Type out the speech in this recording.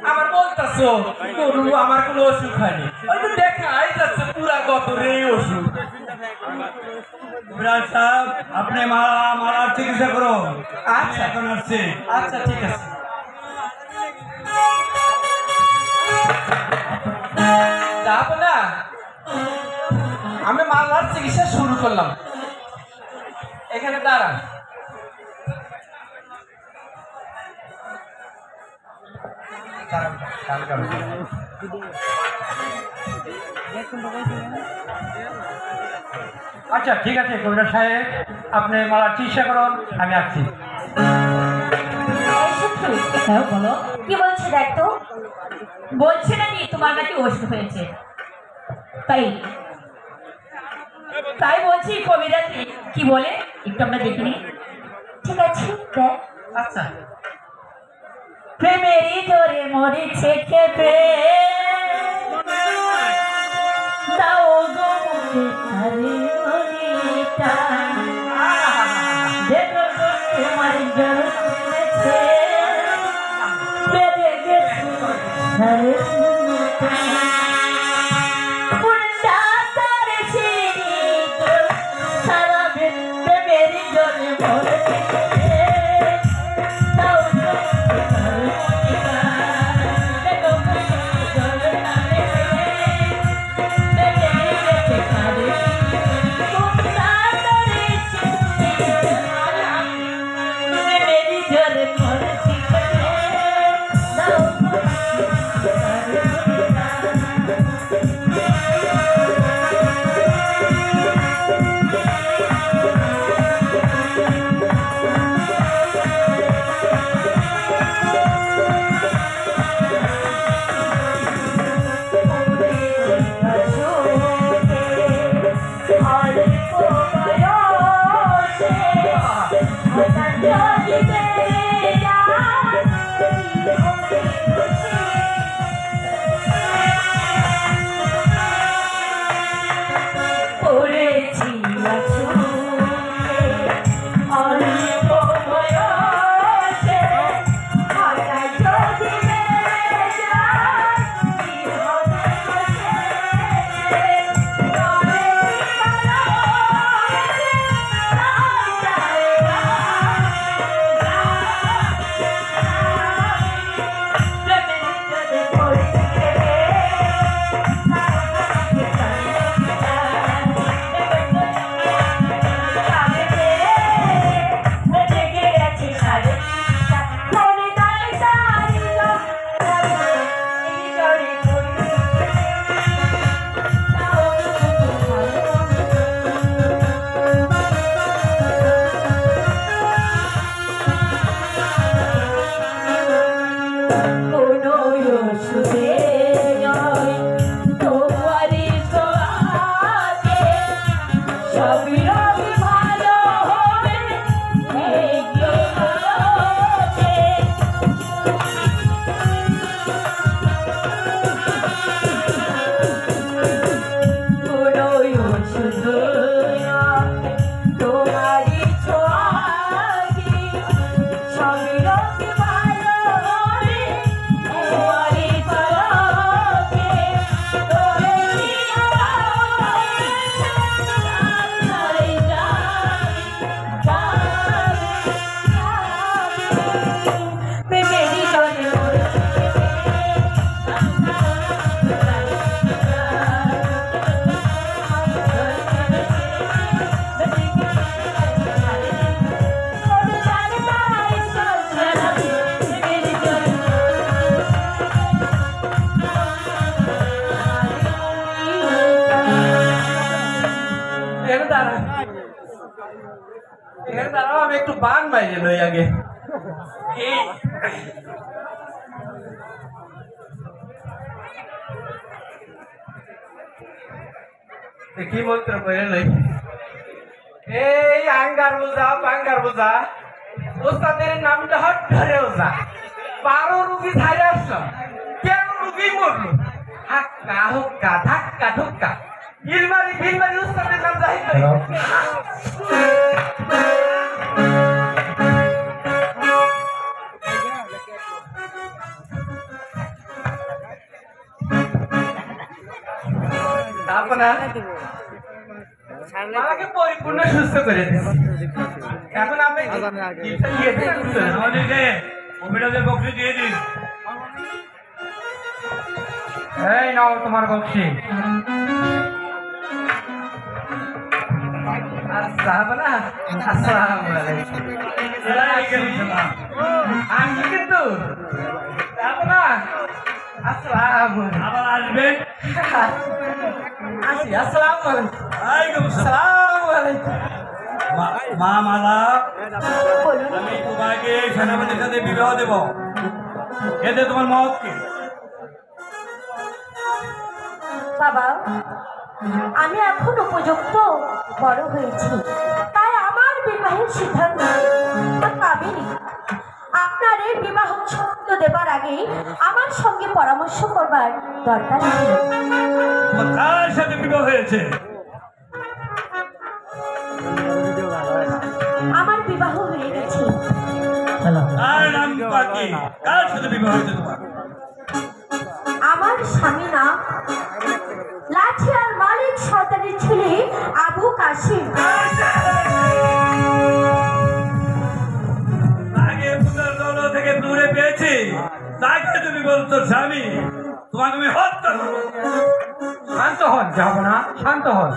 আমার বলতেছো গরু আমার কোনো অসুখ হয়নি, ওই তো দেখাই যাচ্ছে পুরা গতরে ওষুধ। সাহেব আপনি মালার চিকিৎসা করুন। আচ্ছা এখন আসছি। আচ্ছা ঠিক আছে। যাবো না, আমি মালার চিকিৎসা শুরু করলাম। এখানে দাঁড়ান। আচ্ছা ঠিক আছে কবিরাজ সাহেব, আপনি মালার চিকিৎসা করুন, আমি আসছি। হ্যাঁ বলো, কি বলছে দেখ তো। বলছে নাকি তোমার নাকি অসুখ হয়েছে, তাই তাই বলছি কবিরাজ কি বলে একটু আমরা দেখিনি। ঠিক আছে দেখ। আচ্ছা। প্রেমেরই জোরে মরেছে খেপে দাও গো আরে মনিটা দেখো তোমার জ্বর কমেছে বেড়ে গেছে আরে পুরটা তারে ছিনি সারা প্রেমেরই জোরে মরেছে আমি একটু বান বাইরে লই আগে। কি মন্ত্র করে লই? এই আঙ্গার বোঝা পাঙ্গার বোঝা ওস্তাদের নামটা হট ধরে ওঝা 12 রুগী ধারে আসলাম, কেন রুগী মরলো? হাক্কা হুক্কা ধাক্কা ধুক্কা ইলমারি ফিলমারি ওস্তাদের নাম জাহির করে। আপনার আমাকে পরিপূর্ণ সুস্থ করে দিয়েছে। এখন আপনি গিফটটা নিয়ে দিন। অভিনবের বক্সি দিয়ে দিন। এই নাও তোমার বক্সি। আসসালামু আলাইকুম। আমি কিন্তু আপনার আসসালামু আবার আসবেন। আসি। আসসালামু আলাইকুম। ওয়ালাইকুম আসসালাম। আসসালামু আলাইকুম। মা মালা, বলুন আমি তোমাকে সেনাপতির সাথে বিবাহ দেব। এতে তোমার মত কি? বাবা, আমি এখন উপযুক্ত বড় হয়েছি, তাই আমার বিবাহের সিদ্ধান্ত পাবিনি। আপনার এই বিবাহ ছন্দ দেবার আগে আমার সঙ্গে পরামর্শ করবার দরকার ছিল। তোমার কার সাথে বিবাহ হয়েছে? আমার বিবাহ হয়ে গেছে। কার নাম কি? কার সাথে বিবাহ হয়েছে তোমার? আমার স্বামী নাম লাঠিয়ার মালিক সর্দারের ছেলে আবু কাশিম। আগে পুনর দল থেকে দূরে পেয়েছি, তাকে তুমি বলতো স্বামী, তোমাকে আমি হত্যা করবো। শান্ত হন, যাব না, শান্ত হন।